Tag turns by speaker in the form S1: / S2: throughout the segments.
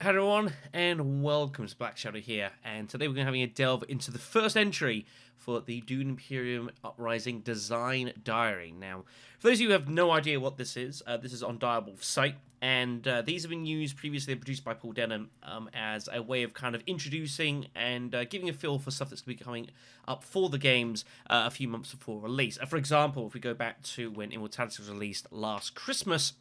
S1: Hello everyone, and welcome to Black Shadow here, and today we're going to be having a delve into the first entry for the Dune Imperium Uprising Design Diary. Now, for those of you who have no idea what this is on Direwolf's site, and these have been used previously, produced by Paul Dennen, as a way of kind of introducing and giving a feel for stuff that's going to be coming up for the games a few months before release. For example, if we go back to when Immortality was released last Christmas,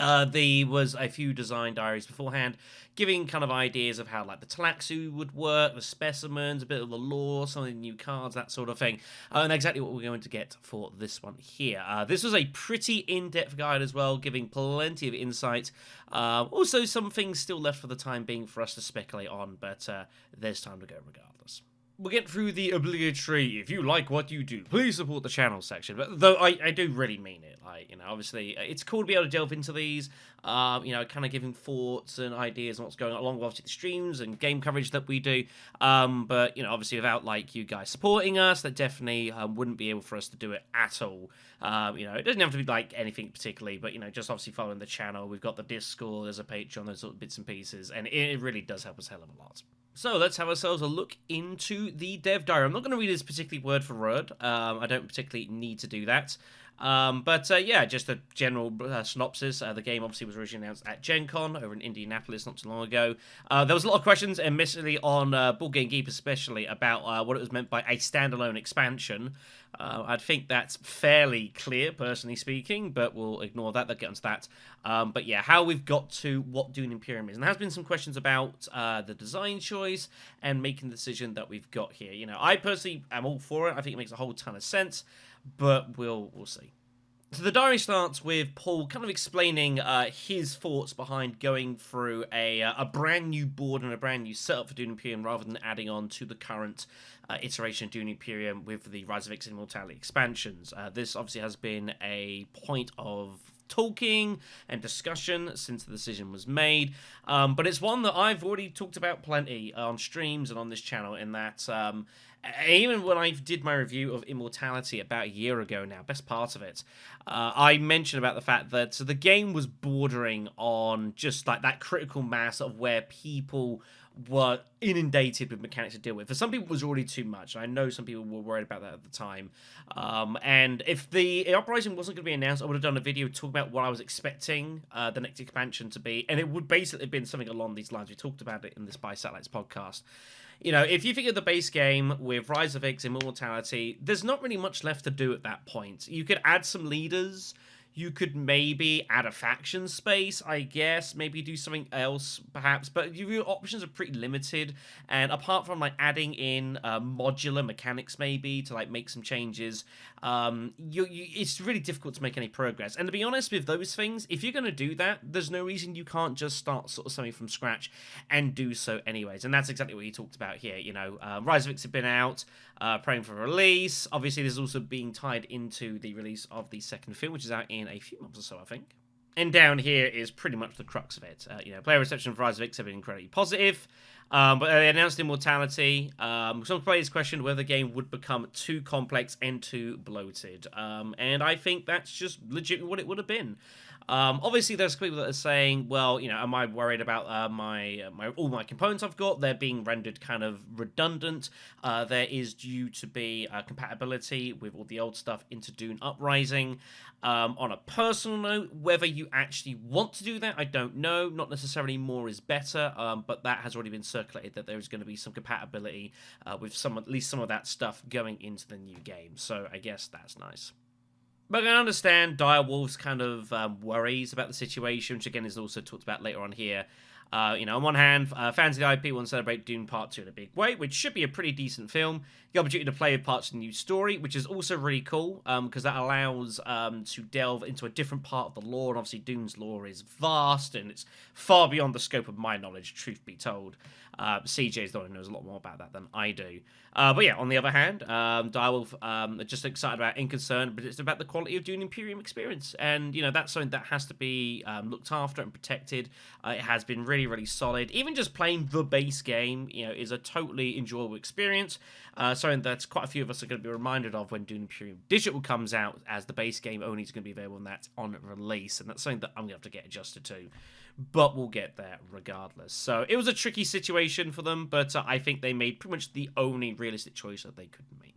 S1: there was a few design diaries beforehand, giving kind of ideas of how like the Talaxu would work, the specimens, a bit of the lore, some of the new cards, that sort of thing, and exactly what we're going to get for this one here. This was a pretty in-depth guide as well, giving plenty of insight. Also, some things still left for the time being for us to speculate on, but there's time to go regardless. We'll get through the obligatory, if you like what you do, please support the channel section. But though I do really mean it. Like, obviously, it's cool to be able to delve into these, kind of giving thoughts and ideas on what's going on, along with obviously the streams and game coverage that we do. But, obviously, without, like, you guys supporting us, that definitely wouldn't be able for us to do it at all. It doesn't have to be, like, anything particularly, but, just obviously following the channel. We've got the Discord, there's a Patreon, those sort of bits and pieces, and it really does help us a hell of a lot. So let's have ourselves a look into the dev diary. I'm not going to read this particularly word for word. I don't particularly need to do that. Yeah, just a general synopsis. The game obviously was originally announced at Gen Con over in Indianapolis not too long ago. There was a lot of questions, admittedly, on Board Game Geek especially, about what it was meant by a standalone expansion. I think that's fairly clear, personally speaking, but we'll ignore that. They'll get onto that. But yeah, how we've got to what Dune Imperium is. And there has been some questions about the design choice and making the decision that we've got here. I personally am all for it. I think it makes a whole ton of sense, but we'll see. So the diary starts with Paul kind of explaining his thoughts behind going through a brand new board and a brand new setup for Dune Imperium rather than adding on to the current iteration of Dune Imperium with the Rise of X and Immortality expansions. This obviously has been a point of talking and discussion since the decision was made, but it's one that I've already talked about plenty on streams and on this channel, in that even when I did my review of Immortality about a year ago now, best part of it, I mentioned about the fact that the game was bordering on just like that critical mass of where people were inundated with mechanics to deal with. For some people, it was already too much. I know some people were worried about that at the time. And if the Uprising wasn't going to be announced, I would have done a video talking about what I was expecting the next expansion to be. And it would basically have been something along these lines. We talked about it in the Spy Satellites podcast. If you think of the base game with Rise of X, Immortality, there's not really much left to do at that point. You could add some leaders. You could maybe add a faction space, I guess. Maybe do something else, perhaps. But your options are pretty limited. And apart from like adding in modular mechanics, maybe to like make some changes, it's really difficult to make any progress. And to be honest with those things, if you're going to do that, there's no reason you can't just start sort of something from scratch and do so anyways. And that's exactly what he talked about here. Rise of X had been out, praying for release. Obviously, this is also being tied into the release of the second film, which is out in a few months or so, I think. And down here is pretty much the crux of it. Player reception for Rise of X have been incredibly positive, but they announced Immortality. Some players questioned whether the game would become too complex and too bloated, and I think that's just legit what it would have been. Obviously, there's people that are saying, well, am I worried about all my components I've got? They're being rendered kind of redundant. There is due to be compatibility with all the old stuff into Dune Uprising. On a personal note, whether you actually want to do that, I don't know. Not necessarily more is better, but that has already been circulated that there is going to be some compatibility with at least some of that stuff going into the new game. So I guess that's nice. But I understand Direwolf's kind of worries about the situation, which again is also talked about later on here. On one hand, fans of the IP want to celebrate Dune Part 2 in a big way, which should be a pretty decent film. The opportunity to play with parts of the new story, which is also really cool, because that allows to delve into a different part of the lore, and obviously Dune's lore is vast, and it's far beyond the scope of my knowledge, truth be told. CJ is the one who knows a lot more about that than I do. But yeah, on the other hand, Direwolf are just excited about and concerned, but it's about the quality of Dune Imperium experience. And, that's something that has to be looked after and protected. It has been really, really solid. Even just playing the base game, is a totally enjoyable experience. Something that quite a few of us are going to be reminded of when Dune Imperium Digital comes out, as the base game only is going to be available on release. And that's something that I'm going to have to get adjusted to. but we'll get there regardless. So it was a tricky situation for them, but I think they made pretty much the only realistic choice that they could make.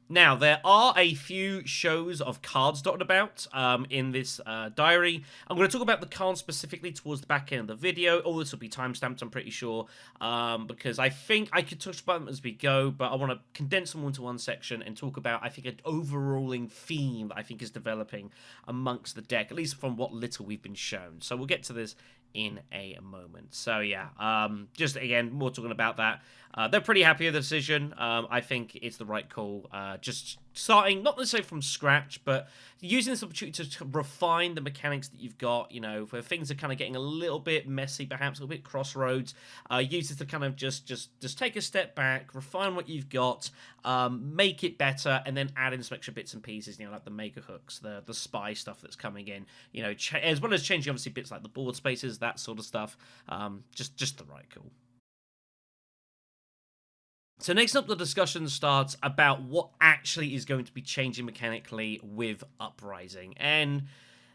S1: Now, there are a few shows of cards dotted about in this diary. I'm going to talk about the cards specifically towards the back end of the video. All this will be timestamped, I'm pretty sure, because I think I could touch about them as we go, but I want to condense them into one section and talk about, I think, an overalling theme that I think is developing amongst the deck, at least from what little we've been shown. So we'll get to this in a moment. So yeah, just again, more talking about that. They're pretty happy with the decision. I think it's the right call. Just starting, not necessarily from scratch, but using this opportunity to refine the mechanics that you've got, you know, where things are kind of getting a little bit messy, perhaps a little bit crossroads. Use this to kind of just take a step back, refine what you've got, make it better, and then add in some extra bits and pieces, you know, like the mega hooks, the spy stuff that's coming in, you know, as well as changing obviously bits like the board spaces, that sort of stuff. Just the right call. So next up, the discussion starts about what actually is going to be changing mechanically with Uprising. And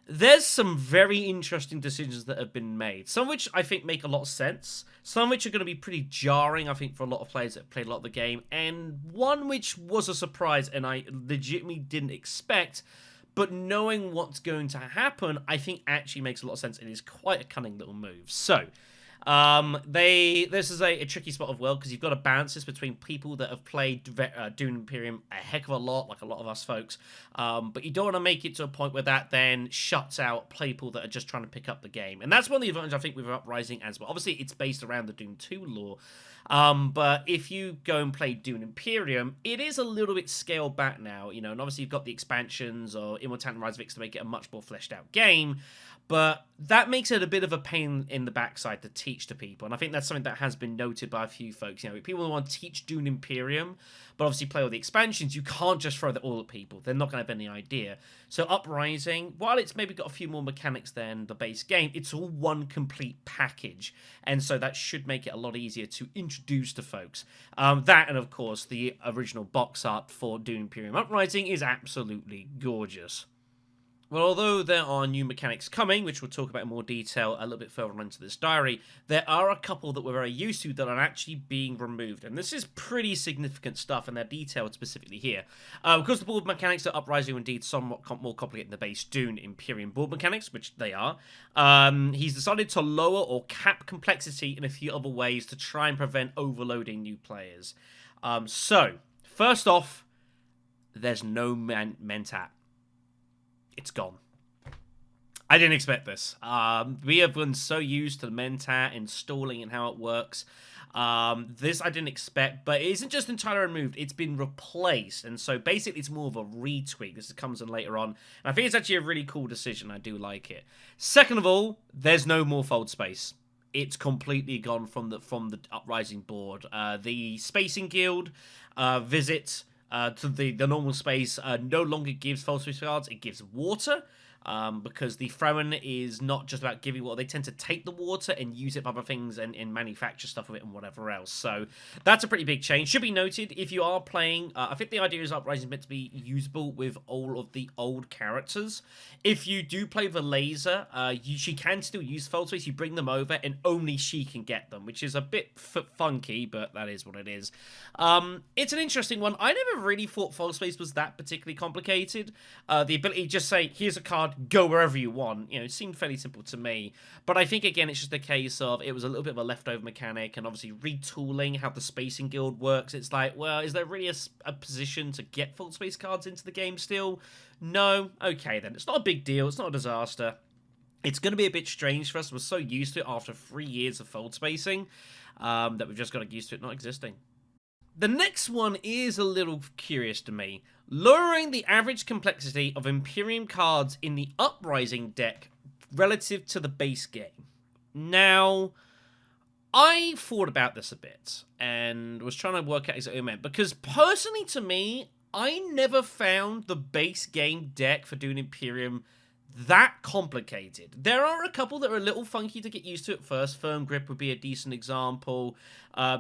S1: there's some very interesting decisions that have been made, some of which I think make a lot of sense, some of which are going to be pretty jarring, I think, for a lot of players that have played a lot of the game, and one which was a surprise and I legitimately didn't expect, but knowing what's going to happen, I think actually makes a lot of sense and is quite a cunning little move. So, this is a tricky spot of world because you've got to balance this between people that have played Dune Imperium a heck of a lot, like a lot of us folks, but you don't want to make it to a point where that then shuts out people that are just trying to pick up the game. And that's one of the advantages I think with Uprising as well. Obviously, it's based around the Dune 2 lore, but if you go and play Dune Imperium, it is a little bit scaled back now, you know, and obviously you've got the expansions or Immortality and Rise of Ix to make it a much more fleshed out game, but that makes it a bit of a pain in the backside to teach to people, and I think that's something that has been noted by a few folks. You know, people want to teach Dune Imperium, but obviously play all the expansions, you can't just throw that all at people. They're not going to have any idea. So Uprising, while it's maybe got a few more mechanics than the base game, it's all one complete package, and so that should make it a lot easier to introduce to folks. That, and of course, the original box art for Dune Imperium Uprising is absolutely gorgeous. Well, although there are new mechanics coming, which we'll talk about in more detail a little bit further on into this diary, there are a couple that we're very used to that are actually being removed. And this is pretty significant stuff, and they're detailed specifically here. Because the board mechanics are Uprising are indeed somewhat more complicated than the base Dune Imperium board mechanics, which they are. He's decided to lower or cap complexity in a few other ways to try and prevent overloading new players. So, first off, there's no Mentat. It's gone. I didn't expect this. We have been so used to the Mentat installing and how it works. This I didn't expect, but it isn't just entirely removed. It's been replaced, and so basically it's more of a retweak. This comes in later on, and I think it's actually a really cool decision. I do like it. Second of all, there's no more fold space. It's completely gone from the Uprising board. The Spacing Guild visit to the normal space no longer gives fold space cards. It gives water. Because the Fremen is not just about giving water, they tend to take the water and use it for other things and manufacture stuff with it and whatever else. So that's a pretty big change. Should be noted, if you are playing, I think the idea is Uprising is meant to be usable with all of the old characters. If you do play the laser, she can still use fold space. You bring them over and only she can get them, which is a bit funky, but that is what it is. It's an interesting one. I never really thought fold space was that particularly complicated. The ability to just say, here's a card, go wherever you want, you know, it seemed fairly simple to me. But I think, again, it's just a case of it was a little bit of a leftover mechanic, and obviously retooling how the Spacing Guild works. It's like, well, is there really a position to get full space cards into the game still? No? Okay, then. It's not a big deal. It's not a disaster. It's going to be a bit strange for us. We're so used to it after 3 years of fold spacing that we've just got used to it not existing. The next one is a little curious to me. Lowering the average complexity of Imperium cards in the Uprising deck relative to the base game. Now, I thought about this a bit and was trying to work out exactly what it meant, because personally to me, I never found the base game deck for Dune Imperium that complicated. There are a couple that are a little funky to get used to at first. Firm Grip would be a decent example.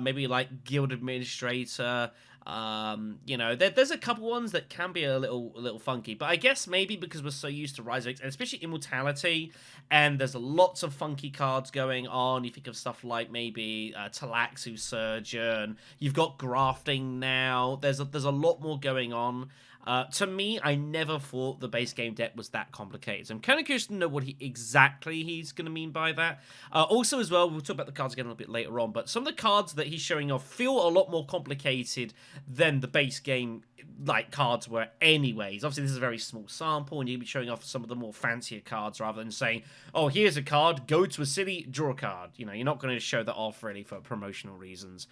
S1: Maybe like Guild Administrator. You know, there's a couple ones that can be a little funky, but I guess maybe because we're so used to Rise of X, and especially Immortality, and there's lots of funky cards going on. You think of stuff like maybe Talaxu Surgeon. You've got grafting now. There's a lot more going on. To me, I never thought the base game deck was that complicated. So I'm kind of curious to know what exactly he's going to mean by that. Also, as well, we'll talk about the cards again a little bit later on, but some of the cards that he's showing off feel a lot more complicated than the base game cards were anyways. Obviously, this is a very small sample, and you'll be showing off some of the more fancier cards rather than saying, oh, here's a card, go to a city, draw a card. You know, you're not going to show that off really for promotional reasons.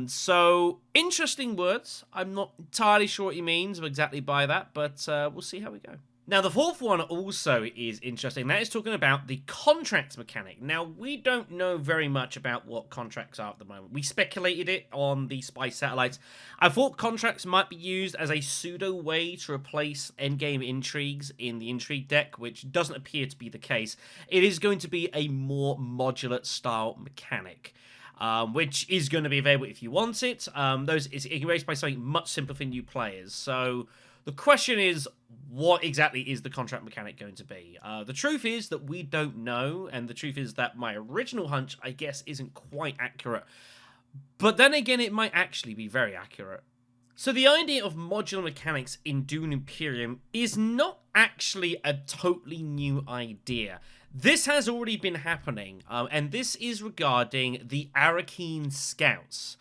S1: So interesting words. I'm not entirely sure what he means exactly by that, but we'll see how we go. Now, the fourth one also is interesting. That is talking about the contracts mechanic. Now, we don't know very much about what contracts are at the moment. We speculated it on the spy satellites. I thought contracts might be used as a pseudo way to replace endgame intrigues in the intrigue deck, which doesn't appear to be the case. It is going to be a more modular style mechanic. Which is going to be available if you want it. It's erased by something much simpler for new players. So the question is, what exactly is the contract mechanic going to be? The truth is that we don't know, and the truth is that my original hunch, I guess, isn't quite accurate. But then again, it might actually be very accurate. So the idea of modular mechanics in Dune Imperium is not actually a totally new idea. This has already been happening, and this is regarding the Arakeen Scouts.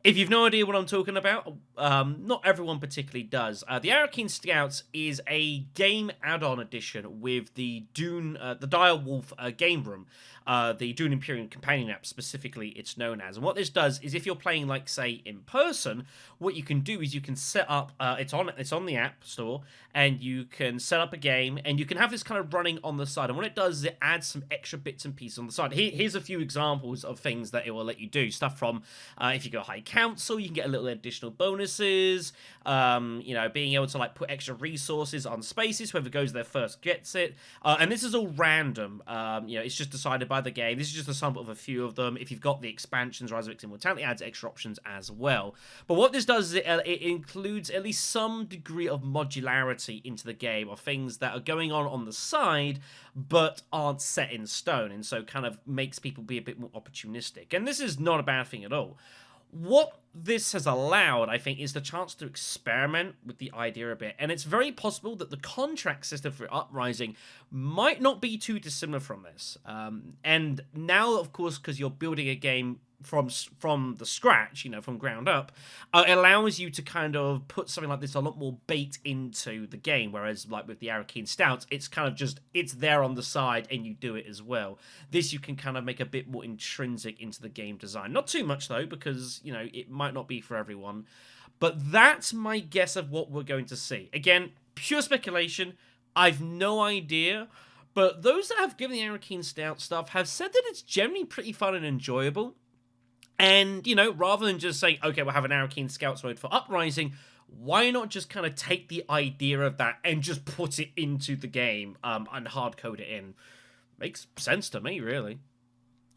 S1: If you've no idea what I'm talking about, not everyone particularly does. The Arakeen Scouts is a game add-on edition with the Dune, the Dire Wolf game room, the Dune Imperium companion app specifically it's known as. And what this does is if you're playing, like, say, in person, what you can do is you can set up, it's on the App Store, and you can set up a game, and you can have this kind of running on the side. And what it does is it adds some extra bits and pieces on the side. Here's a few examples of things that it will let you do. Stuff from, if you go High Council, you can get a little additional bonuses, you know, being able to, like, put extra resources on spaces, whoever goes there first gets it. And this is all random. You know, it's just decided by the game. This is just a sample of a few of them. If you've got the expansions, Rise of X Immortality adds extra options as well. But what this does is it includes at least some degree of modularity into the game, of things that are going on the side but aren't set in stone, and so kind of makes people be a bit more opportunistic. And this is not a bad thing at all. What this has allowed, I think, is the chance to experiment with the idea a bit. And it's very possible that the contract system for Uprising might not be too dissimilar from this. And now, of course, because you're building a game from the scratch, you know, from ground up, it allows you to kind of put something like this a lot more bait into the game, whereas like with the Arakeen Stouts, it's kind of just, it's there on the side and you do it as well. This you can kind of make a bit more intrinsic into the game design. Not too much though, because, you know, it might not be for everyone, but that's my guess of what we're going to see. Again, pure speculation, I've no idea, but those that have given the Arakeen Stout stuff have said that it's generally pretty fun and enjoyable. And, you know, rather than just saying, okay, we'll have an Arakeen Scouts mode for Uprising, why not just kind of take the idea of that and just put it into the game and hard code it in? Makes sense to me, really.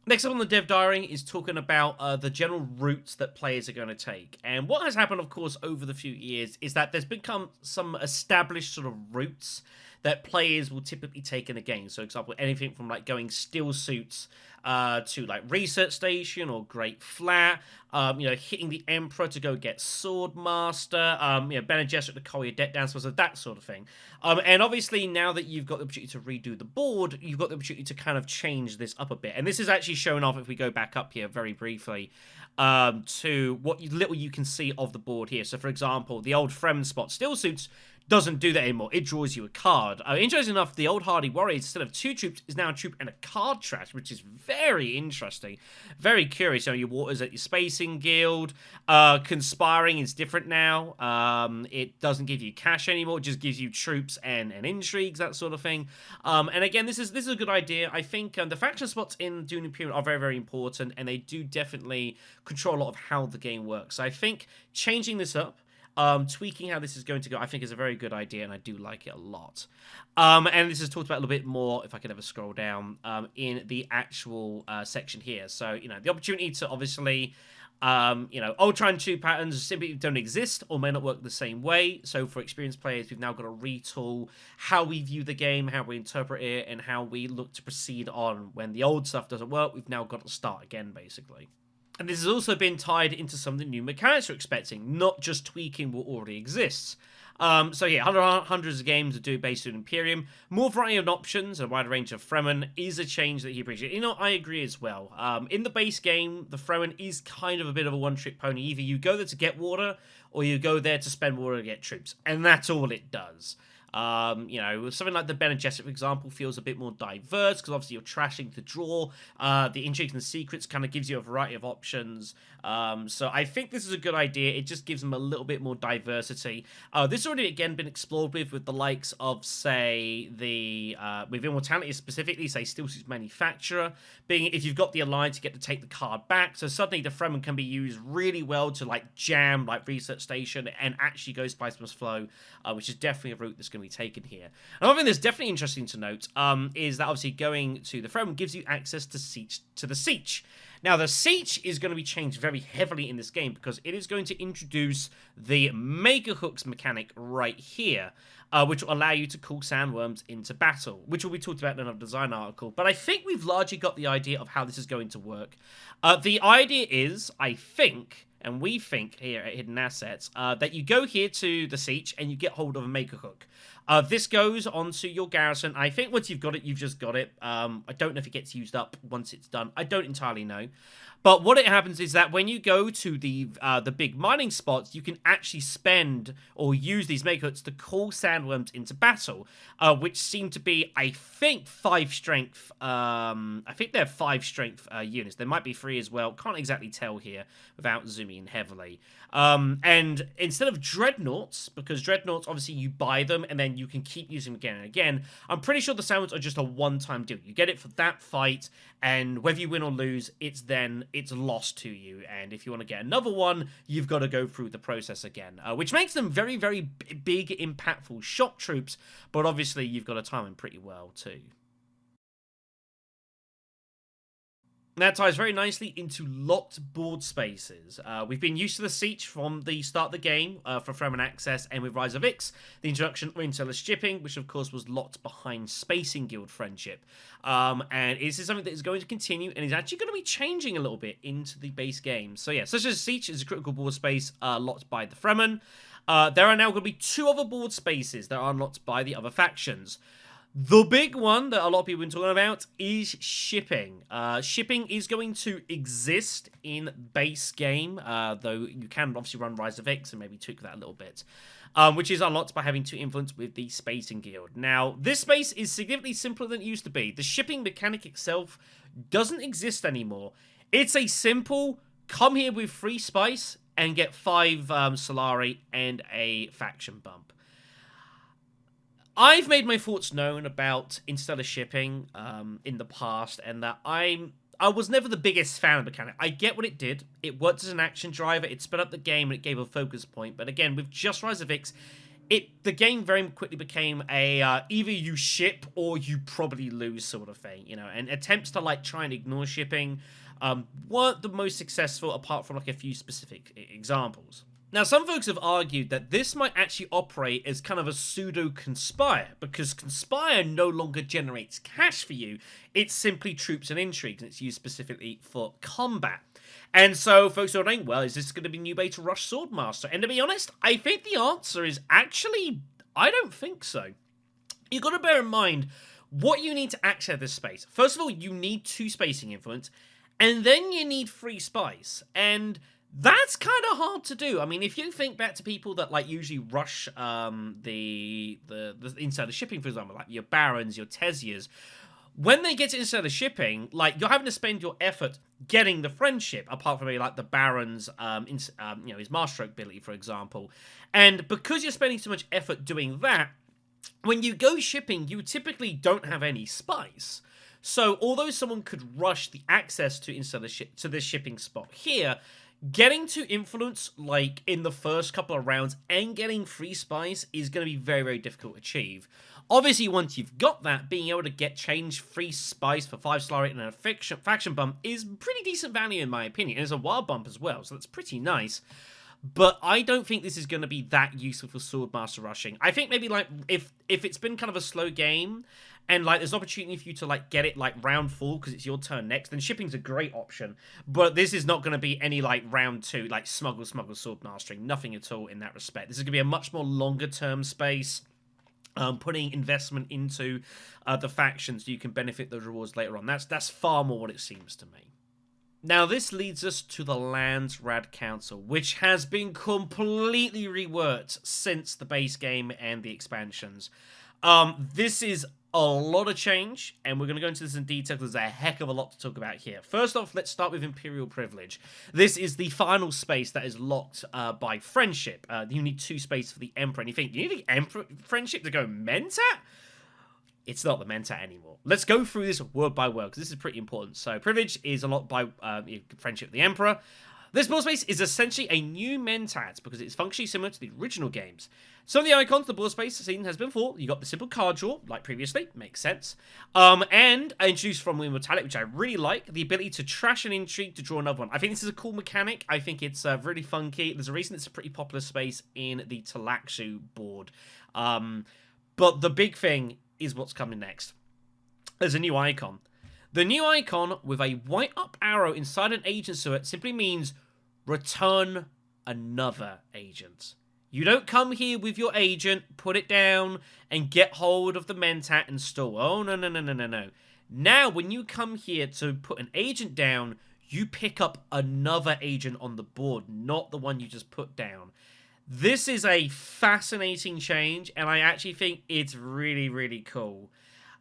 S1: Next up on the dev diary is talking about the general routes that players are going to take. And what has happened, of course, over the few years is that there's become some established sort of routes that players will typically take in a game. So, for example, anything from like going Steel Suits to like Research Station or Great Flat, you know, hitting the Emperor to go get Swordmaster, you know, Bene Gesserit to call your deck down, so that sort of thing. And obviously, now that you've got the opportunity to redo the board, you've got the opportunity to kind of change this up a bit. And this is actually shown off, if we go back up here very briefly, to what little you can see of the board here. So, for example, the old Fremen spot Steel Suits doesn't do that anymore. It draws you a card. Interesting enough, the old Hardy Warriors, instead of 2 troops, is now a troop and a card trash, which is very interesting. Very curious. You know, your Waters at your Spacing Guild. Conspiring is different now. It doesn't give you cash anymore. It just gives you troops and intrigues, that sort of thing. And again, this is a good idea. I think the faction spots in Dune Imperium are very, very important, and they do definitely control a lot of how the game works. So I think changing this up, tweaking how this is going to go, I think is a very good idea, and I do like it a lot. And this is talked about a little bit more, if I could ever scroll down, in the actual section here. So, you know, the opportunity to obviously, you know, Ultra and 2 patterns simply don't exist or may not work the same way. So for experienced players, we've now got to retool how we view the game, how we interpret it, and how we look to proceed on when the old stuff doesn't work. We've now got to start again, basically. And this has also been tied into some of the new mechanics we're expecting, not just tweaking what already exists. So yeah, hundreds of games to do based on Imperium. More variety of options and a wider range of Fremen is a change that he appreciates. You know, I agree as well. In the base game, the Fremen is kind of a bit of a one-trick pony. Either you go there to get water, or you go there to spend water to get troops. And that's all it does. You know, something like the Bene Gesserit, for example, feels a bit more diverse because obviously you're trashing to draw. The intrigues and secrets kind of gives you a variety of options. So I think this is a good idea. It just gives them a little bit more diversity. This has already, again, been explored with the likes of, say, the with Immortality specifically, say, Steelsuit's Manufacturer. Being, if you've got the Alliance, you get to take the card back. So suddenly the Fremen can be used really well to, like, jam, like, Research Station and actually go Spice Must Flow, which is definitely a route that's going to be taken here. Another thing that's definitely interesting to note is that obviously going to the Fremen gives you access to the Siege. Now, the Siege is going to be changed very heavily in this game because it is going to introduce the Mega Hooks mechanic right here, which will allow you to call sandworms into battle, which will be talked about in another design article. But I think we've largely got the idea of how this is going to work. The idea is, I think, and we think here at Hidden Assets, that you go here to the Siege and you get hold of a Mega Hook. This goes onto your garrison. I think once you've got it, you've just got it. I don't know if it gets used up once it's done. I don't entirely know. But what it happens is that when you go to the big mining spots, you can actually spend or use these Mega Hooks to call sandworms into battle, which seem to be, I think, 5 strength. I think they're 5 strength units. There might be 3 as well. Can't exactly tell here without zooming in heavily. And instead of Dreadnoughts, because Dreadnoughts, obviously, you buy them and then you can keep using them again and again, I'm pretty sure the sandworms are just a one-time deal. You get it for that fight, and whether you win or lose, it's lost to you. And if you want to get another one, you've got to go through the process again, which makes them very, very big, impactful shock troops. But obviously, you've got to time them pretty well too. That ties very nicely into locked board spaces. We've been used to the Siege from the start of the game for Fremen access, and with Rise of Ix, the introduction of interstellar shipping, which of course was locked behind Spacing Guild friendship. And this is something that is going to continue and is actually going to be changing a little bit into the base game. So yeah, such as Siege is a critical board space locked by the Fremen. There are now going to be 2 other board spaces that are unlocked by the other factions. The big one that a lot of people have been talking about is shipping. Shipping is going to exist in base game, though you can obviously run Rise of Ix and maybe tweak that a little bit, which is unlocked by having to influence with the Spacing Guild. Now, this space is significantly simpler than it used to be. The shipping mechanic itself doesn't exist anymore. It's a simple, come here with 3 spice and get 5 Solari and a faction bump. I've made my thoughts known about interstellar shipping in the past, and that I was never the biggest fan of the mechanic. I get what it did. It worked as an action driver. It sped up the game, and it gave a focus point. But again, with just Rise of Ix, the game very quickly became a either you ship or you probably lose sort of thing, you know. And attempts to like try and ignore shipping weren't the most successful, apart from like a few specific examples. Now, some folks have argued that this might actually operate as kind of a pseudo-conspire, because conspire no longer generates cash for you, it's simply troops and intrigues, and it's used specifically for combat. And so folks are wondering, well, is this going to be new beta Rush Swordmaster? And to be honest, I think the answer is actually, I don't think so. You've got to bear in mind what you need to access this space. First of all, you need 2 spacing influence, and then you need 3 spice, and that's kind of hard to do. I mean, if you think back to people that like usually rush the inside of shipping, for example, like your Barons, your Tesias, when they get to inside of shipping, like you're having to spend your effort getting the friendship, apart from maybe like the Barons, you know, his Masterstroke ability, for example. And because you're spending so much effort doing that, when you go shipping, you typically don't have any spice. So although someone could rush the access to inside the to this shipping spot here, getting to influence, like, in the first couple of rounds and getting free spice is going to be very, very difficult to achieve. Obviously, once you've got that, being able to get change free spice for 5-star rating and a faction bump is pretty decent value in my opinion. And it's a wild bump as well, so that's pretty nice. But I don't think this is going to be that useful for Swordmaster rushing. I think maybe, like, if it's been kind of a slow game, and, like, there's opportunity for you to, like, get it, like, round 4 because it's your turn next, then shipping's a great option. But this is not going to be any, like, round 2, like, smuggle, sword mastering. Nothing at all in that respect. This is going to be a much more longer-term space, putting investment into the factions so you can benefit those rewards later on. That's far more what it seems to me. Now, this leads us to the Lands Rad Council, which has been completely reworked since the base game and the expansions. This is a lot of change, and we're going to go into this in detail because there's a heck of a lot to talk about here. First off, let's start with Imperial Privilege. This is the final space that is locked by friendship. You need 2 spaces for the Emperor, and you think, you need the Emperor friendship to go Mentat? It's not the Mentat anymore. Let's go through this word by word, because this is pretty important. So, Privilege is unlocked by friendship with the Emperor. This board space is essentially a new Mentat because it's functionally similar to the original games. Some of the icons the board space seen has been for. You got the simple card draw, like previously, makes sense. And I introduced from Immortality, which I really like, the ability to trash an intrigue to draw another one. I think this is a cool mechanic. I think it's really funky. There's a reason it's a pretty popular space in the Talaxu board. But the big thing is what's coming next. There's a new icon. The new icon with a white up arrow inside an agent suit simply means return another agent. You don't come here with your agent, put it down, and get hold of the Mentat and stall. Oh, no, no, no, no, no, no. Now, when you come here to put an agent down, you pick up another agent on the board, not the one you just put down. This is a fascinating change, and I actually think it's really, really cool.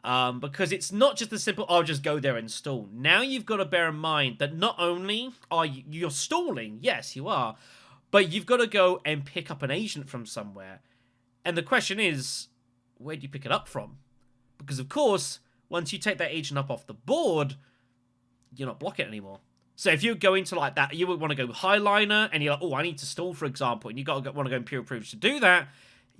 S1: Because it's not just the simple, I'll just go there and stall. Now you've got to bear in mind that not only are you're stalling, yes, you are, but you've got to go and pick up an agent from somewhere. And the question is, where do you pick it up from? Because, of course, once you take that agent up off the board, you're not blocking it anymore. So if you go into like that, you would want to go Highliner, and you're like, oh, I need to stall, for example, and you want to go Imperial Privilege to do that,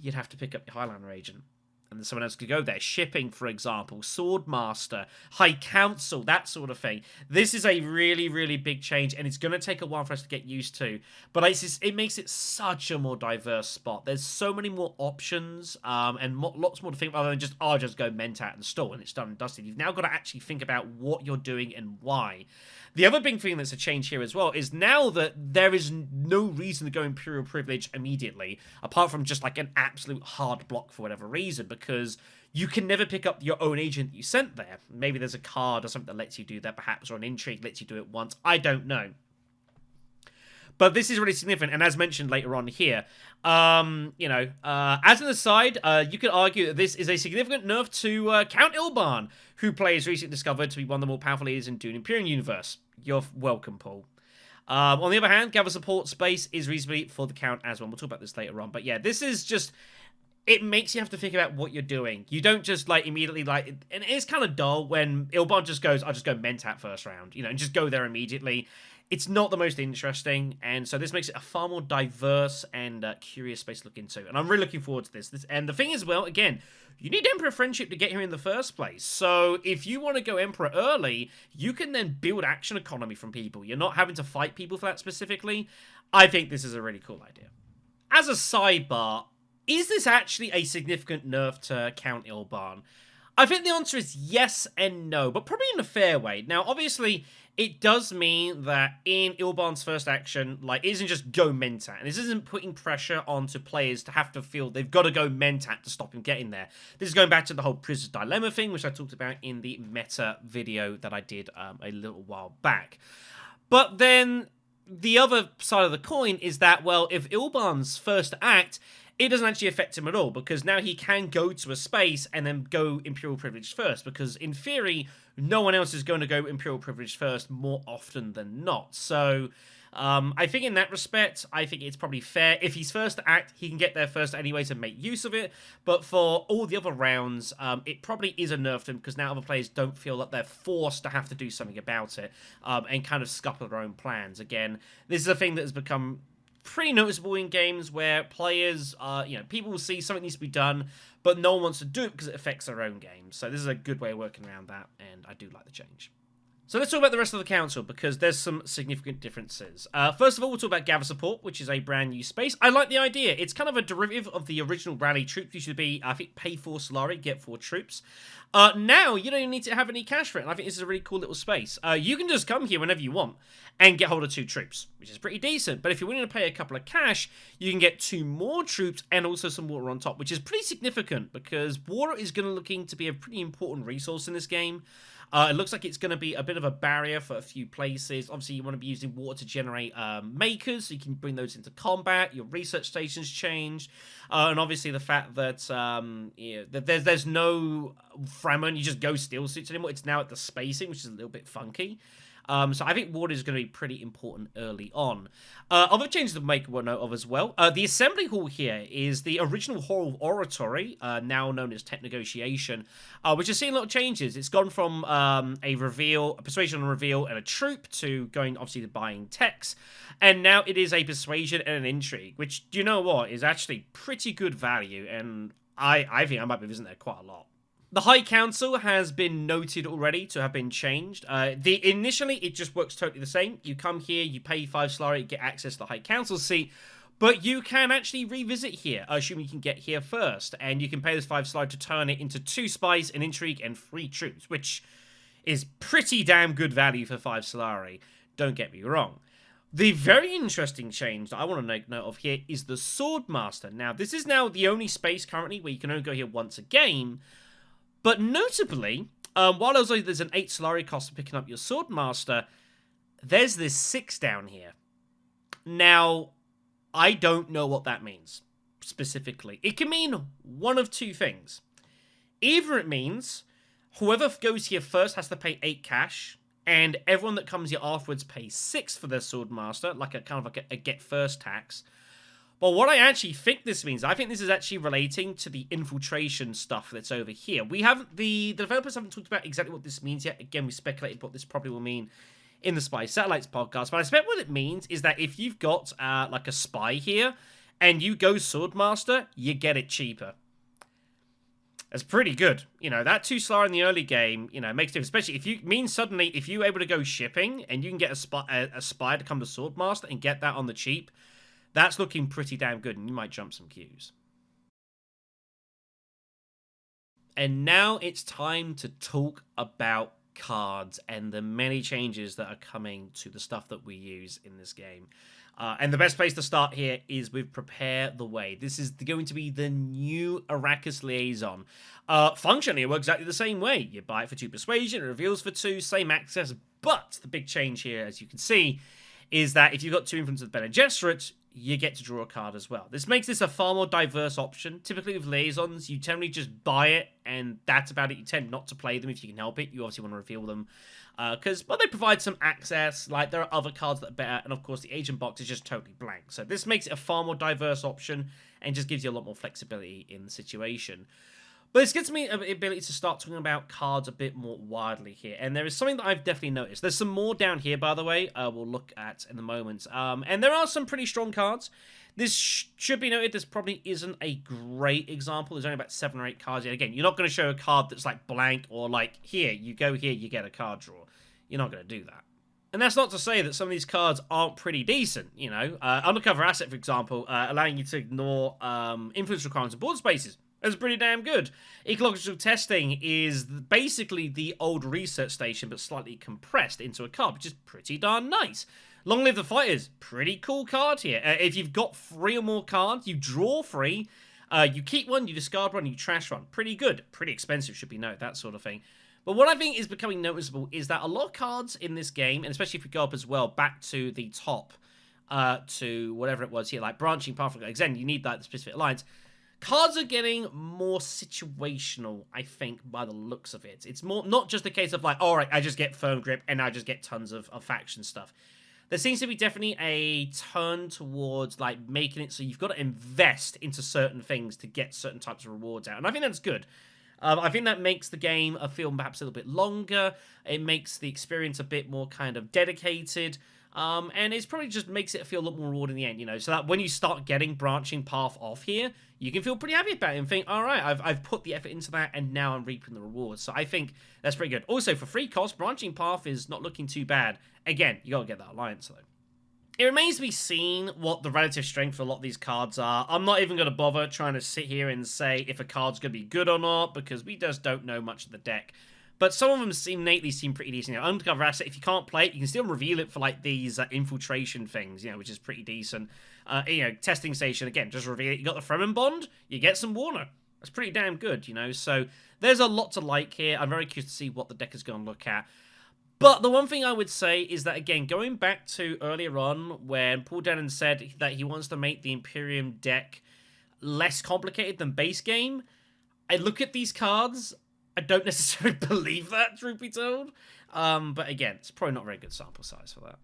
S1: you'd have to pick up your Highliner agent. And then someone else could go there. Shipping, for example, Swordmaster, High Council, that sort of thing. This is a really, really big change, and it's going to take a while for us to get used to. But it makes it such a more diverse spot. There's so many more options, and lots more to think about than just, oh, just go Mentat and stall, and it's done and dusted. You've now got to actually think about what you're doing and why. The other big thing that's a change here as well is now that there is no reason to go Imperial Privilege immediately, apart from just like an absolute hard block for whatever reason, because you can never pick up your own agent that you sent there. Maybe there's a card or something that lets you do that, perhaps, or an intrigue lets you do it once. I don't know. But this is really significant, and as mentioned later on here, as an aside, you could argue that this is a significant nerf to Count Ilban, who players recently discovered to be one of the more powerful leaders in Dune Imperium universe. You're welcome, Paul. On the other hand, gather support space is reasonably for the Count as well. We'll talk about this later on. But yeah, this is just... It makes you have to think about what you're doing. You don't just, like, immediately, like... And it's kind of dull when Ilban just goes, I'll just go Mentat first round, and just go there immediately. It's not the most interesting, and so this makes it a far more diverse and curious space to look into. And I'm really looking forward to this. And the thing is, well, again, you need Emperor Friendship to get here in the first place. So if you want to go Emperor early, you can then build action economy from people. You're not having to fight people for that specifically. I think this is a really cool idea. As a sidebar, is this actually a significant nerf to Count Ilban? I think the answer is yes and no, but probably in a fair way. Now, obviously, it does mean that in Ilban's first action, like, it isn't just go Mentat. And this isn't putting pressure onto players to have to feel they've got to go Mentat to stop him getting there. This is going back to the whole Prisoner's Dilemma thing, which I talked about in the meta video that I did a little while back. But then the other side of the coin is that, well, if Ilban's first act it doesn't actually affect him at all, because now he can go to a space and then go Imperial Privilege first, because in theory, no one else is going to go Imperial Privilege first more often than not. So I think in that respect, I think it's probably fair. If he's first to act, he can get there first anyways and make use of it. But for all the other rounds, it probably is a nerf to him, because now other players don't feel that they're forced to have to do something about it and kind of scupper their own plans. Again, this is a thing that has become pretty noticeable in games where players, people will see something needs to be done, but no one wants to do it because it affects their own game. So this is a good way of working around that, and I do like the change. So let's talk about the rest of the council, because there's some significant differences. First of all, we'll talk about Gather Support, which is a brand new space. I like the idea. It's kind of a derivative of the original Rally Troops. Used to be, I think, pay 4 Solari, get 4 troops. Now, you don't even need to have any cash for it, and I think this is a really cool little space. You can just come here whenever you want and get hold of 2 troops, which is pretty decent. But if you're willing to pay a couple of cash, you can get 2 more troops and also some water on top, which is pretty significant, because water is looking to be a pretty important resource in this game. It looks like it's going to be a bit of a barrier for a few places. Obviously, you want to be using water to generate makers, so you can bring those into combat. Your research stations change. And obviously, the fact that there's no Fremen, you just go steel suits anymore. It's now at the spacing, which is a little bit funky. So I think water is going to be pretty important early on. Other changes to make one note of as well. The assembly hall here is the original hall of oratory, now known as tech negotiation, which has seen a lot of changes. It's gone from a persuasion and reveal and a troop to going obviously to buying techs, and now it is a persuasion and an intrigue, which, do you know what, is actually pretty good value, and I think I might be visiting there quite a lot. The High Council has been noted already to have been changed. Initially, it just works totally the same. You come here, you pay 5 Solari, get access to the High Council seat, but you can actually revisit here, assuming you can get here first, and you can pay this 5 Solari to turn it into 2 spies, an intrigue, and 3 troops, which is pretty damn good value for 5 Solari, don't get me wrong. The very interesting change that I want to make note of here is the Swordmaster. Now, this is now the only space currently where you can only go here once a game. But notably, while there's an 8 Solari cost for picking up your Swordmaster, there's this 6 down here. Now, I don't know what that means, specifically. It can mean one of 2 things. Either it means whoever goes here first has to pay 8 cash, and everyone that comes here afterwards pays 6 for their Swordmaster, like a get first tax. But what I actually think this means, I think this is actually relating to the infiltration stuff that's over here. The developers haven't talked about exactly what this means yet. Again, we speculated what this probably will mean in the Spy Satellites podcast. But I expect what it means is that if you've got like a spy here and you go Swordmaster, you get it cheaper. That's pretty good. You know, that 2 Solari in the early game, makes difference. Especially if you're able to go shipping and you can get a spy to come to Swordmaster and get that on the cheap, that's looking pretty damn good, and you might jump some queues. And now it's time to talk about cards and the many changes that are coming to the stuff that we use in this game. And the best place to start here is with Prepare the Way. This is going to be the new Arrakis Liaison. Functionally, it works exactly the same way. You buy it for 2 persuasion, it reveals for 2, same access, but the big change here, as you can see, is that if you've got 2 influence of Bene Gesserit, you get to draw a card as well. This makes this a far more diverse option. Typically with liaisons, you generally just buy it, and that's about it. You tend not to play them if you can help it. You obviously want to reveal them, because they provide some access. Like, there are other cards that are better, and of course the agent box is just totally blank. So this makes it a far more diverse option, and just gives you a lot more flexibility in the situation. But this gets me the ability to start talking about cards a bit more widely here. And there is something that I've definitely noticed. There's some more down here, by the way, we'll look at in a moment. And there are some pretty strong cards. This should be noted, this probably isn't a great example. There's only about 7 or 8 cards. And again, you're not going to show a card that's like blank or like, here, you go here, you get a card draw. You're not going to do that. And that's not to say that some of these cards aren't pretty decent, Undercover Asset, for example, allowing you to ignore influence requirements and board spaces. That's pretty damn good. Ecological Testing is basically the old research station, but slightly compressed into a card, which is pretty darn nice. Long Live the Fighters, pretty cool card here. If you've got 3 or more cards, you draw 3, you keep 1, you discard 1, you trash 1. Pretty good. Pretty expensive, should be noted, that sort of thing. But what I think is becoming noticeable is that a lot of cards in this game, and especially if we go up as well, back to the top, to whatever it was here, like branching path. Again, you need like the specific alliance. Cards are getting more situational, I think, by the looks of it. It's more not just a case of like, all right, I just get firm grip and I just get tons of faction stuff. There seems to be definitely a turn towards like making it so you've got to invest into certain things to get certain types of rewards out, and I think that's good. I think that makes the game feel perhaps a little bit longer. It makes the experience a bit more kind of dedicated. And it's probably just makes it feel a lot more rewarding in the end, you know, so that when you start getting branching path off here, you can feel pretty happy about it and think, all right, I've put the effort into that and now I'm reaping the rewards. So I think that's pretty good. Also, for free cost, branching path is not looking too bad. Again, you gotta get that alliance though. It remains to be seen what the relative strength for a lot of these cards are. I'm not even going to bother trying to sit here and say if a card's going to be good or not, because we just don't know much of the deck. But some of them innately seem pretty decent. You know, undercover asset, if you can't play it, you can still reveal it for like these infiltration things, you know, which is pretty decent. You know, testing station, again, just reveal it. You got the Fremen Bond, you get some Warner. That's pretty damn good, you know. So there's a lot to like here. I'm very curious to see what the deck is going to look at. But the one thing I would say is that, again, going back to earlier on when Paul Dennen said that he wants to make the Imperium deck less complicated than base game, I look at these cards, I don't necessarily believe that, truth be told. But again, it's probably not a very good sample size for that.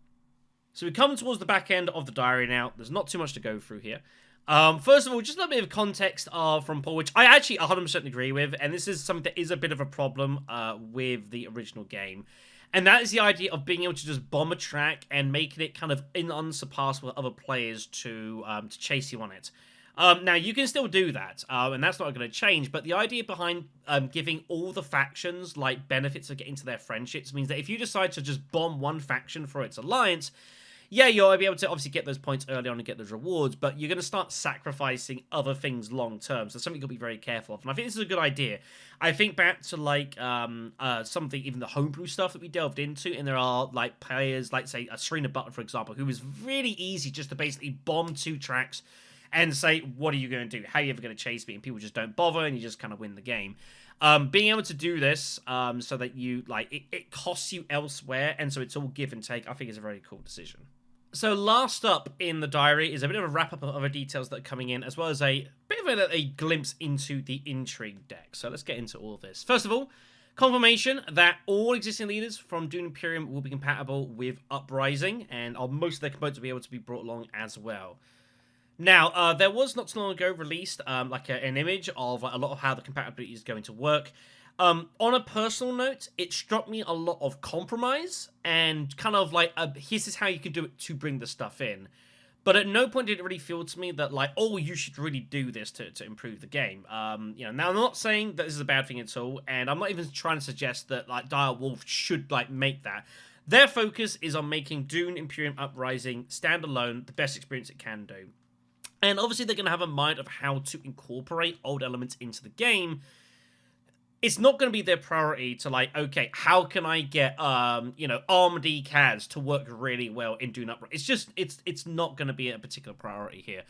S1: So we come towards the back end of the diary now. There's not too much to go through here. First of all, just a little bit of context from Paul, which I actually 100% agree with, and this is something that is a bit of a problem with the original game. And that is the idea of being able to just bomb a track and making it kind of unsurpassable with other players to chase you on it. Now, you can still do that, and that's not going to change, but the idea behind giving all the factions, like, benefits of getting to their friendships means that if you decide to just bomb one faction for its alliance, yeah, you'll be able to obviously get those points early on and get those rewards, but you're going to start sacrificing other things long term, so something you'll be very careful of. And I think this is a good idea. I think back to, like, something, even the homebrew stuff that we delved into, and there are, like, players, like, say, Serena Butler, for example, who was really easy just to basically bomb 2 tracks and say, what are you going to do? How are you ever going to chase me? And people just don't bother, and you just kind of win the game. Being able to do this so that you, like, it costs you elsewhere, and so it's all give and take, I think is a very cool decision. So last up in the diary is a bit of a wrap-up of other details that are coming in, as well as a bit of a glimpse into the intrigue deck. So let's get into all of this. First of all, confirmation that all existing leaders from Dune Imperium will be compatible with Uprising, and most of their components will be able to be brought along as well. Now, there was not too long ago released like an image of a lot of how the compatibility is going to work. On a personal note, it struck me a lot of compromise and kind of like, this is how you can do it to bring the stuff in. But at no point did it really feel to me that, like, oh, you should really do this to improve the game. You know, now I'm not saying that this is a bad thing at all, and I'm not even trying to suggest that, like, Dire Wolf should, like, make that. Their focus is on making Dune Imperium Uprising standalone the best experience it can do. And obviously they're going to have a mind of how to incorporate old elements into the game. It's not going to be their priority to, like, okay, how can I get, you know, armored CADs to work really well in Dune Uprising? It's just, it's not going to be a particular priority here.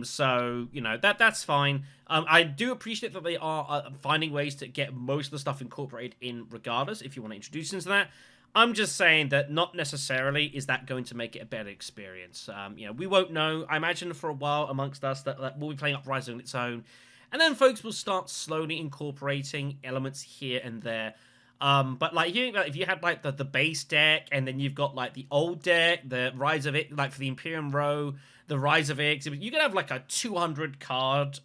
S1: So, you know, that's fine. I do appreciate that they are finding ways to get most of the stuff incorporated in regardless, if you want to introduce into that. I'm just saying that not necessarily is that going to make it a better experience. You know, we won't know. I imagine for a while amongst us that we'll be playing Uprising on its own. And then folks will start slowly incorporating elements here and there. But like if you had like the base deck, and then you've got like the old deck, the Rise of It, like for the Imperium row, the Rise of It, you could have like a 200 card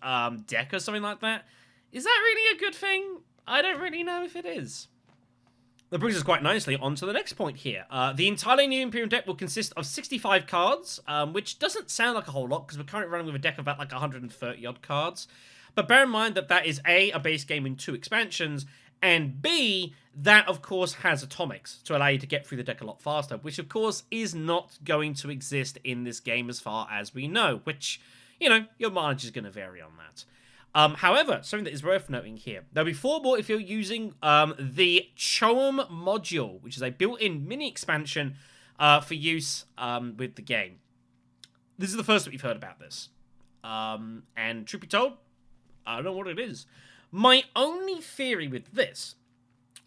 S1: deck or something like that. Is that really a good thing? I don't really know if it is. That brings us quite nicely on to the next point here. The entirely new Imperium deck will consist of 65 cards, which doesn't sound like a whole lot because we're currently running with a deck of about like 130 odd cards. But bear in mind that that is A, a base game in 2 expansions, and B, that of course has atomics to allow you to get through the deck a lot faster, which of course is not going to exist in this game as far as we know, which, you know, your mileage is going to vary on that. However, something that is worth noting here, there'll be 4 more if you're using the Choam module, which is a built-in mini expansion for use with the game. This is the first that we've heard about this. And truth be told, I don't know what it is. My only theory with this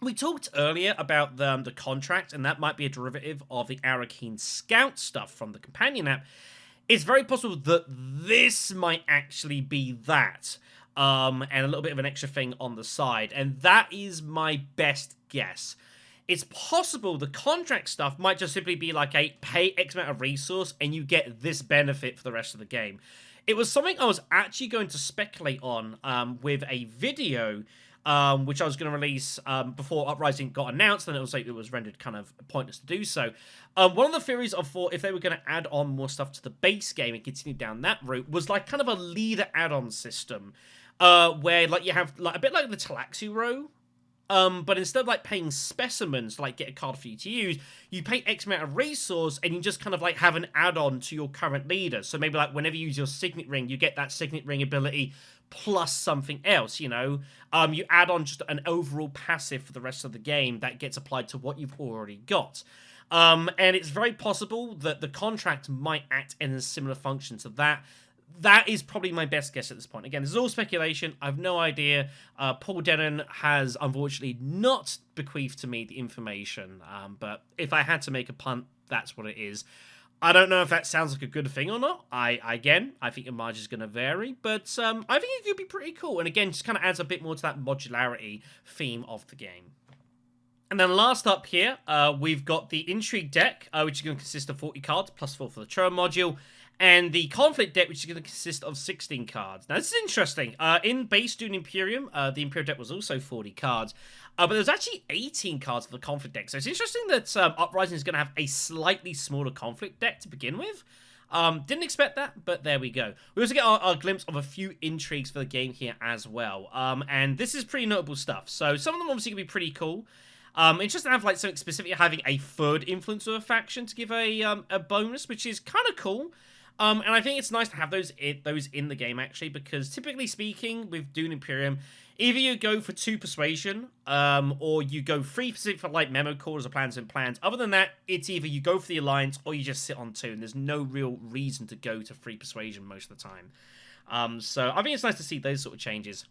S1: We talked earlier about the contract, and that might be a derivative of the Arakeen Scout stuff from the companion app. It's very possible that this might actually be that, and a little bit of an extra thing on the side, and that is my best guess. It's possible the contract stuff might just simply be like a pay X amount of resource and you get this benefit for the rest of the game. It was something I was actually going to speculate on with a video which I was going to release before Uprising got announced, and it was rendered kind of pointless to do so. One of the theories I thought if they were going to add on more stuff to the base game and continue down that route was like kind of a leader add-on system, where like you have like a bit like the Talaxu row. But instead of like paying specimens to like get a card for you to use, you pay X amount of resource and you just kind of like have an add-on to your current leader. So maybe like whenever you use your Signet Ring, you get that Signet Ring ability plus something else, you know? You add on just an overall passive for the rest of the game that gets applied to what you've already got. And it's very possible that the contract might act in a similar function to that. That is probably my best guess at this point. Again, this is all speculation. I have no idea. Paul Dennen has, unfortunately, not bequeathed to me the information. But if I had to make a punt, that's what it is. I don't know if that sounds like a good thing or not. I think your margin is going to vary. But I think it could be pretty cool. And again, just kind of adds a bit more to that modularity theme of the game. And then last up here, we've got the Intrigue deck, which is going to consist of 40 cards, plus 4 for the Churn module. And the Conflict deck, which is going to consist of 16 cards. Now, this is interesting. In base Dune Imperium, the Imperial deck was also 40 cards. But there's actually 18 cards for the Conflict deck. So it's interesting that Uprising is going to have a slightly smaller Conflict deck to begin with. Didn't expect that, but there we go. We also get our glimpse of a few intrigues for the game here as well. And this is pretty notable stuff. So some of them obviously going to be pretty cool. Interesting to have like something specific, having a third influence of a faction to give a bonus, which is kind of cool. And I think it's nice to have those in the game, actually, because typically speaking, with Dune Imperium, either you go for 2 persuasion, or you go 3 for like memo cores or plans and plans. Other than that, it's either you go for the alliance or you just sit on 2, and there's no real reason to go to 3 persuasion most of the time. So I think it's nice to see those sort of changes.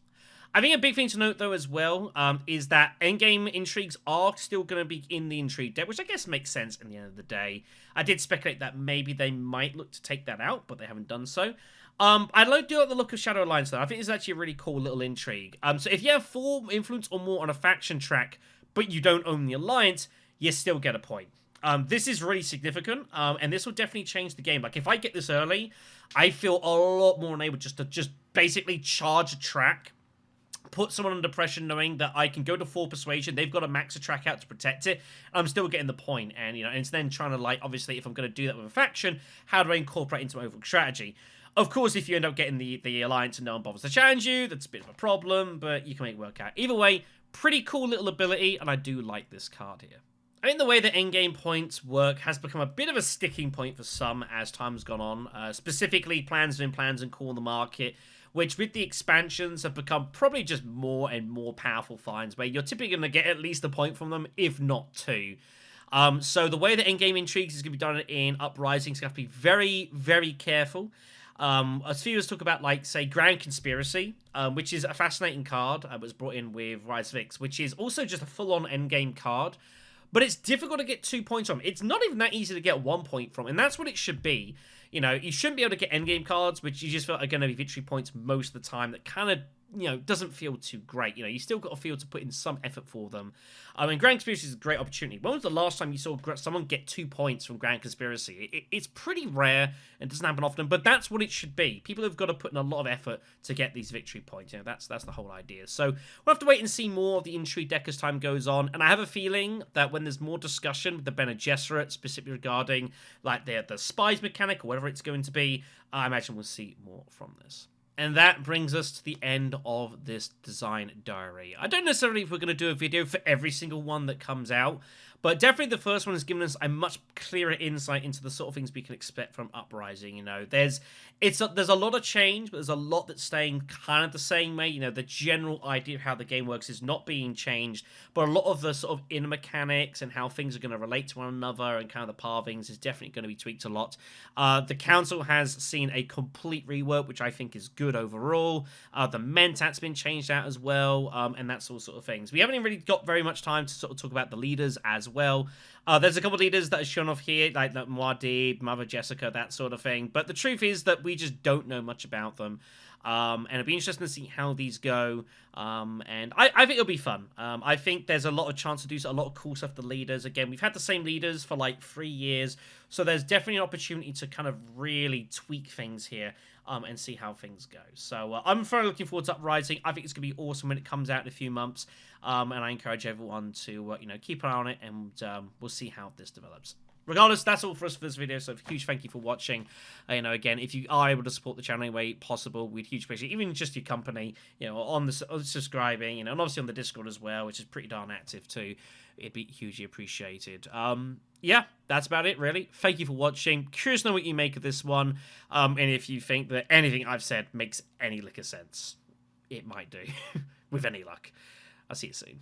S1: I think a big thing to note, though, as well, is that endgame intrigues are still going to be in the intrigue deck, which I guess makes sense in the end of the day. I did speculate that maybe they might look to take that out, but they haven't done so. I do like the look of Shadow Alliance, though. I think it's actually a really cool little intrigue. So if you have 4 influence or more on a faction track, but you don't own the alliance, you still get a point. This is really significant, and this will definitely change the game. Like, if I get this early, I feel a lot more enabled just to basically charge a track, put someone under pressure knowing that I can go to 4 persuasion, they've got a max a track out to protect it, I'm still getting the point. And, you know, it's then trying to, like, obviously, if I'm going to do that with a faction, how do I incorporate into my overall strategy? Of course, if you end up getting the alliance and no one bothers to challenge you, that's a bit of a problem, but you can make it work out. Either way, pretty cool little ability, and I do like this card here. I think the way that endgame points work has become a bit of a sticking point for some as time's gone on, specifically plans within plans and Call the Market, which with the expansions have become probably just more and more powerful finds, where you're typically going to get at least a point from them, if not 2. So the way that endgame intrigues is going to be done in Uprising is going to have to be very, very careful. As few as talk about, like, say, Grand Conspiracy, which is a fascinating card, was brought in with Rise of X, which is also just a full-on endgame card, but it's difficult to get 2 points from. It's not even that easy to get 1 point from, and that's what it should be. You know, you shouldn't be able to get endgame cards, which you just feel are going to be victory points most of the time. That kind of, you know, doesn't feel too great. You know, you still got to feel to put in some effort for them. I mean, Grand Conspiracy is a great opportunity. When was the last time you saw someone get 2 points from Grand Conspiracy? It's pretty rare and doesn't happen often, but that's what it should be. People have got to put in a lot of effort to get these victory points. You know, that's the whole idea. So we'll have to wait and see more of the intrigue deck as time goes on. And I have a feeling that when there's more discussion with the Bene Gesserit, specifically regarding like the spies mechanic or whatever it's going to be, I imagine we'll see more from this. And that brings us to the end of this design diary. I don't necessarily if we're going to do a video for every single one that comes out, But definitely the first one has given us a much clearer insight into the sort of things we can expect from Uprising. You know, there's a lot of change, but there's a lot that's staying kind of the same way. You know, the general idea of how the game works is not being changed, but a lot of the sort of inner mechanics and how things are going to relate to one another and kind of the pathings is definitely going to be tweaked a lot. The council has seen a complete rework, which I think is good overall. The mentat's been changed out as well, and that sort of things. We haven't even really got very much time to sort of talk about the leaders as well. There's a couple of leaders that are shown off here, like Muad'Dib, Mother Jessica, that sort of thing. But the truth is that we just don't know much about them. And it'll be interesting to see how these go. And I think it'll be fun. I think there's a lot of chance to do a lot of cool stuff with the leaders. Again, we've had the same leaders for like 3 years. So there's definitely an opportunity to kind of really tweak things here. And see how things go. So I'm very looking forward to Uprising. I think it's going to be awesome when it comes out in a few months. And I encourage everyone to keep an eye on it, and we'll see how this develops. Regardless, that's all for us for this video. So a huge thank you for watching. Again, if you are able to support the channel any way possible, we'd hugely appreciate it. Even just your company, on subscribing, and obviously on the Discord as well, which is pretty darn active too. It'd be hugely appreciated. Yeah, that's about it, really. Thank you for watching. Curious to know what you make of this one. And if you think that anything I've said makes any lick of sense, it might do, with any luck. I'll see you soon.